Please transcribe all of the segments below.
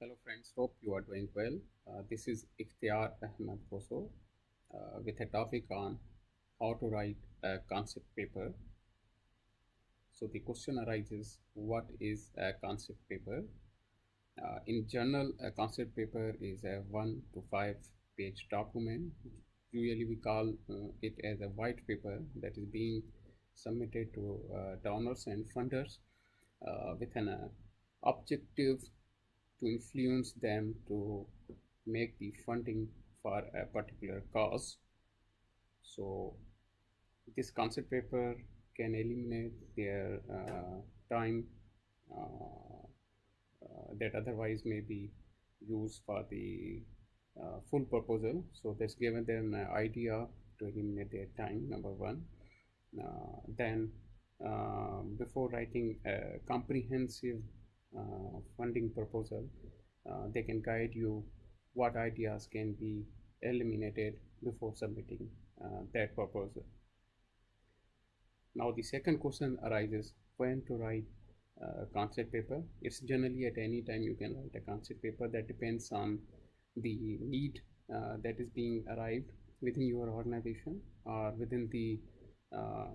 Hello friends, hope you are doing well. This is Ikhtiar Ahmed Boso with a topic on how to write a concept paper. So the question arises, what is a concept paper? In general, a concept paper is a 1 to 5 page document. Usually we call it as a white paper that is being submitted to donors and funders with an objective to influence them to make the funding for a particular cause. So this concept paper can eliminate their time that otherwise may be used for the full proposal. So that's given them an idea to eliminate their time, number one. Then, before writing a comprehensive funding proposal, they can guide you what ideas can be eliminated before submitting that proposal. Now, the second question arises, when to write a concept paper. It's generally at any time you can write a concept paper. That depends on the need that is being arrived within your organization or within the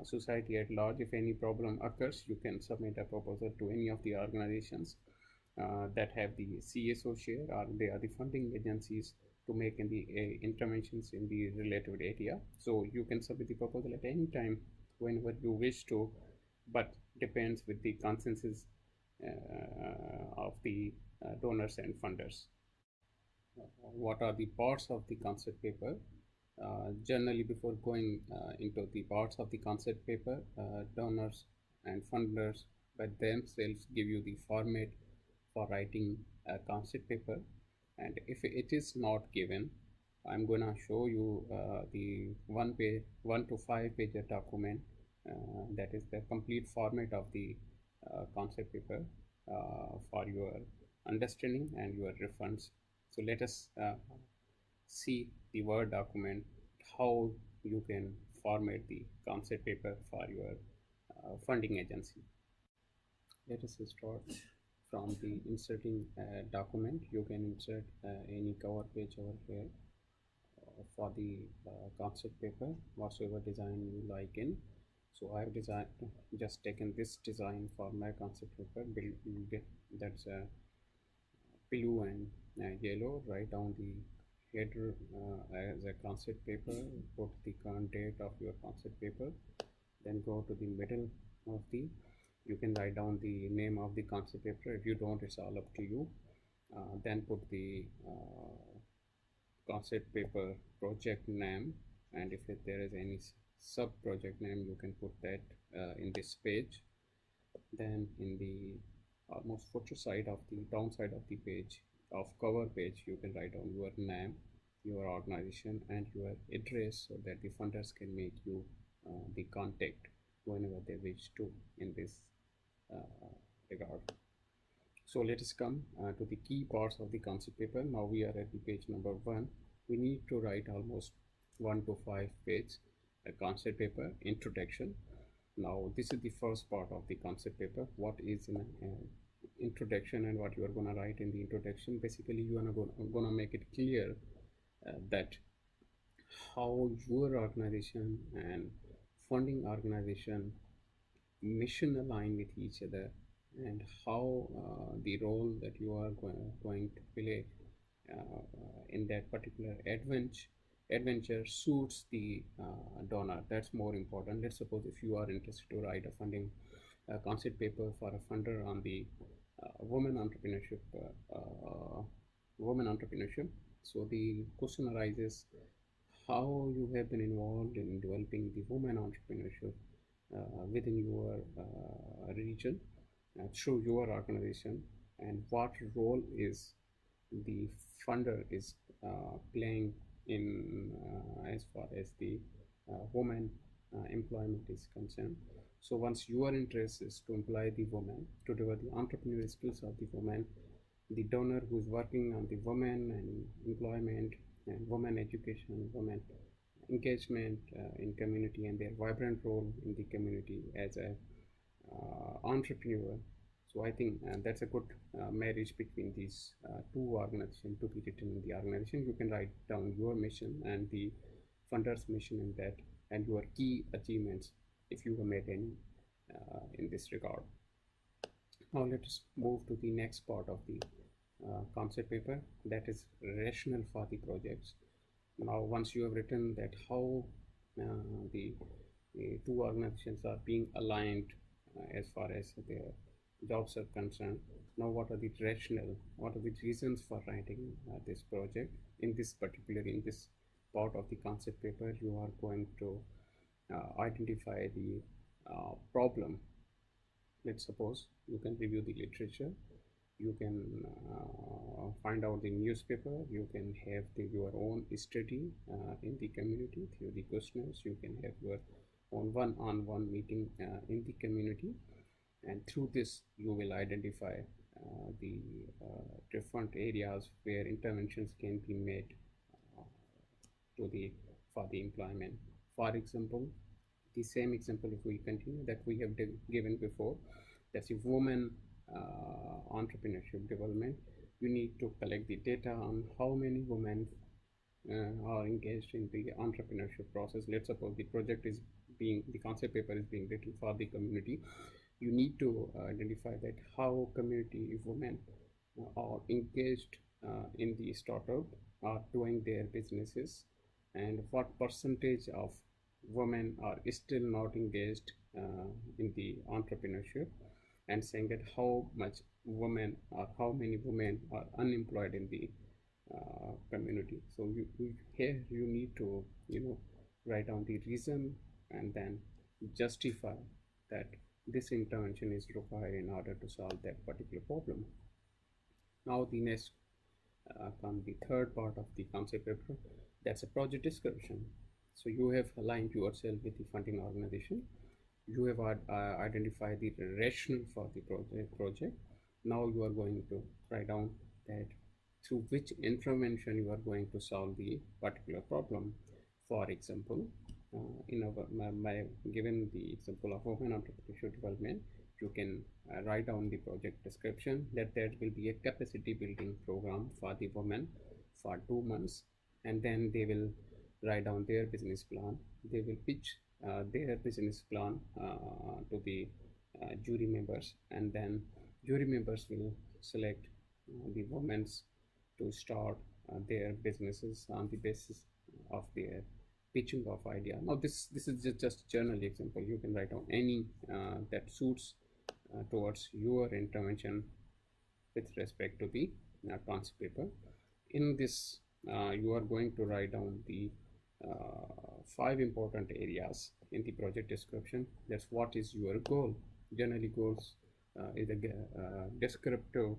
society at large. If any problem occurs, you can submit a proposal to any of the organizations that have the CSO share, or they are the funding agencies to make in the interventions in the related area. So you can submit the proposal at any time whenever you wish to, but depends with the consensus of the donors and funders. What are the parts of the concept paper? Generally, before going into the parts of the concept paper, donors and funders by themselves give you the format for writing a concept paper. And if it is not given, I'm going to show you the 1 to 5 page document that is the complete format of the concept paper for your understanding and your reference. So let us see the Word document, how you can format the concept paper for your funding agency. Let us start from the inserting document. You can insert any cover page over here for the concept paper, whatsoever design you like in. So I have just taken this design for my concept paper. That's blue and yellow. Write down the header as a concept paper. Put the current date of your concept paper. Then go to the middle of the. You can write down the name of the concept paper. If you don't, it's all up to you. Then put the concept paper project name, and if there is any sub project name, you can put that in this page. Then in the almost footer side of the downside of the page of cover page, you can write down your name, your organization, and your address, so that the funders can make you the contact whenever they wish to in this regard. So let us come to the key parts of the concept paper. Now we are at the page number 1. We need to write almost 1 to 5 page a concept paper introduction. Now this is the first part of the concept paper. What is in introduction and what you are going to write in the introduction? Basically, you are going to make it clear that how your organization and funding organization mission align with each other, and how the role that you are going to play in that particular adventure suits the donor. That's more important. Let's suppose if you are interested to write a funding concept paper for a funder on the women entrepreneurship women entrepreneurship. So the question arises, how you have been involved in developing the women entrepreneurship within your region through your organization, and what role is the funder is playing in as far as the women employment is concerned. So once your interest is to employ the women, to develop the entrepreneurial skills of the women, the donor who is working on the women and employment and women education, women engagement in community, and their vibrant role in the community as a entrepreneur. So I think that's a good marriage between these two organizations to be written in the organization. You can write down your mission and the funder's mission in that, and your key achievements if you have made any in this regard. Now let us move to the next part of the concept paper, that is rationale for the projects. Now once you have written that how the two organizations are being aligned as far as their jobs are concerned, now what are the rationale, what are the reasons for writing this project? In this particular, in this part of the concept paper, you are going to identify the problem. Let's suppose you can review the literature, you can find out the newspaper, you can have your own study in the community through the questionnaires, you can have your own one-on-one meeting in the community, and through this you will identify the different areas where interventions can be made uh, to the for the employment. For example, the same example if we continue that we have given before, that's a woman entrepreneurship development. You need to collect the data on how many women are engaged in the entrepreneurship process. Let's suppose the project is being, the concept paper is being written for the community. You need to identify that how community women are engaged in the startup, are doing their businesses, and what percentage of women are still not engaged in the entrepreneurship, and saying that how much women or how many women are unemployed in the community. So here you need to write down the reason and then justify that this intervention is required in order to solve that particular problem. Now the next come the third part of the concept paper, that's a project description. So you have aligned yourself with the funding organization, you have identified the rationale for the project. Now you are going to write down that through which intervention you are going to solve the particular problem. For example, in my given the example of women entrepreneurship development, you can write down the project description that there will be a capacity building program for the women for 2 months, and then they will write down their business plan. They will pitch their business plan to the jury members, and then jury members will select the women to start their businesses on the basis of their pitching of idea. Now this is just general example. You can write down any that suits towards your intervention with respect to the concept paper. In this you are going to write down the 5 important areas in the project description. That's what is your goal. Generally goals is a descriptive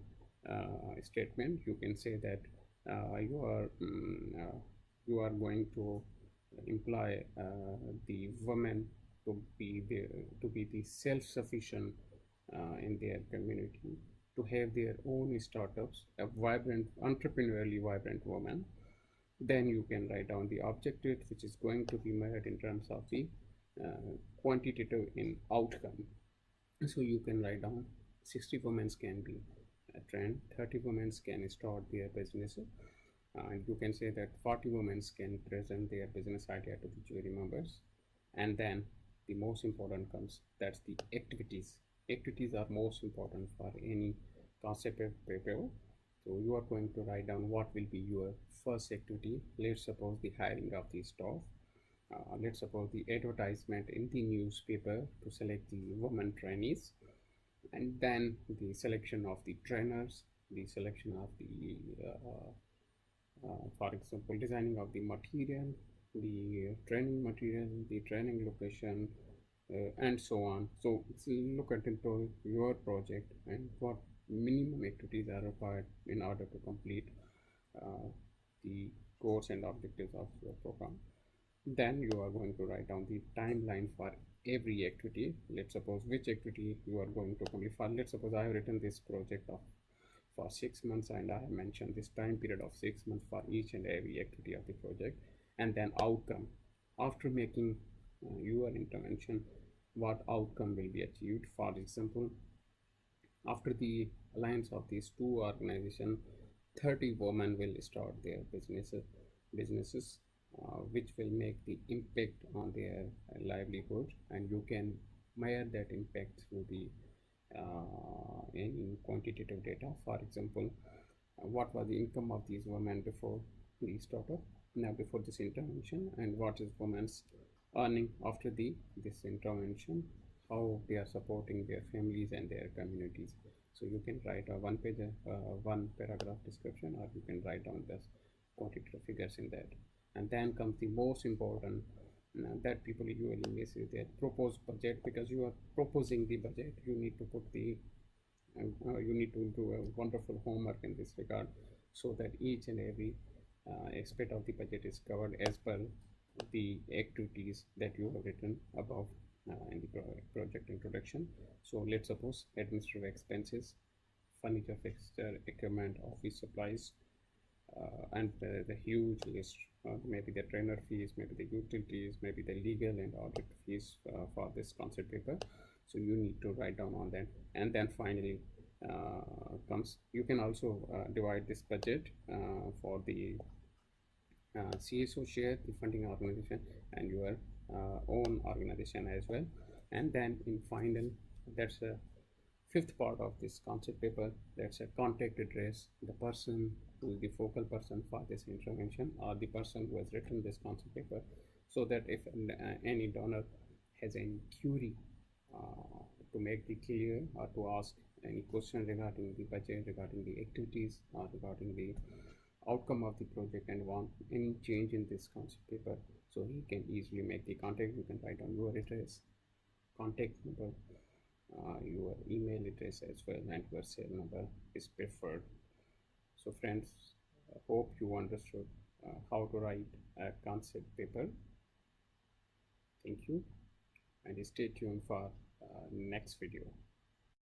statement. You can say that you are going to imply the women to be the self-sufficient in their community, to have their own startups, a vibrant, entrepreneurially vibrant woman. Then you can write down the objective, which is going to be measured in terms of the quantitative in outcome. So you can write down 60 women can be trained, 30 women can start their business, and you can say that 40 women can present their business idea to the jury members. And then the most important comes, that's the activities. Activities are most important for any concept paper. So you are going to write down what will be your first activity. Let's suppose the hiring of the staff. Let's suppose the advertisement in the newspaper to select the women trainees, and then the selection of the trainers, the selection of the for example, designing of the material, the training material, the training location, and so on. So look at into your project and what minimum activities are required in order to complete the goals and objectives of your program. Then you are going to write down the timeline for every activity. Let's suppose which activity you are going to complete. For let's suppose I have written this project of for 6 months, and I have mentioned this time period of 6 months for each and every activity of the project. And then outcome, after making your intervention, what outcome will be achieved. For example, After the alliance of these two organizations, 30 women will start their businesses, which will make the impact on their livelihood, and you can measure that impact through the in quantitative data. For example, what was the income of these women before the startup, now before this intervention, and what is women's earning after the this intervention, how they are supporting their families and their communities. So you can write a one page, one paragraph description, or you can write down the quantitative figures in that. And then comes the most important, that people usually miss, is their proposed budget. Because you are proposing the budget, you need to put the you need to do a wonderful homework in this regard, so that each and every aspect of the budget is covered as per the activities that you have written above in the project introduction. So let's suppose administrative expenses, furniture, fixture, equipment, office supplies, and the huge list, maybe the trainer fees, maybe the utilities, maybe the legal and audit fees for this concept paper. So you need to write down on that. And then finally comes, you can also divide this budget for the CSO share, the funding organization, and your own organization as well. And then in final, that's a fifth part of this concept paper, that's a contact address, the person who is the focal person for this intervention, or the person who has written this concept paper, so that if any donor has any query to make the clear, or to ask any question regarding the budget, regarding the activities, or regarding the outcome of the project, and want any change in this concept paper, so he can easily make the contact. You can write on your address, contact number, your email address as well, and your cell number is preferred. So friends, hope you understood how to write a concept paper. Thank you, and stay tuned for next video.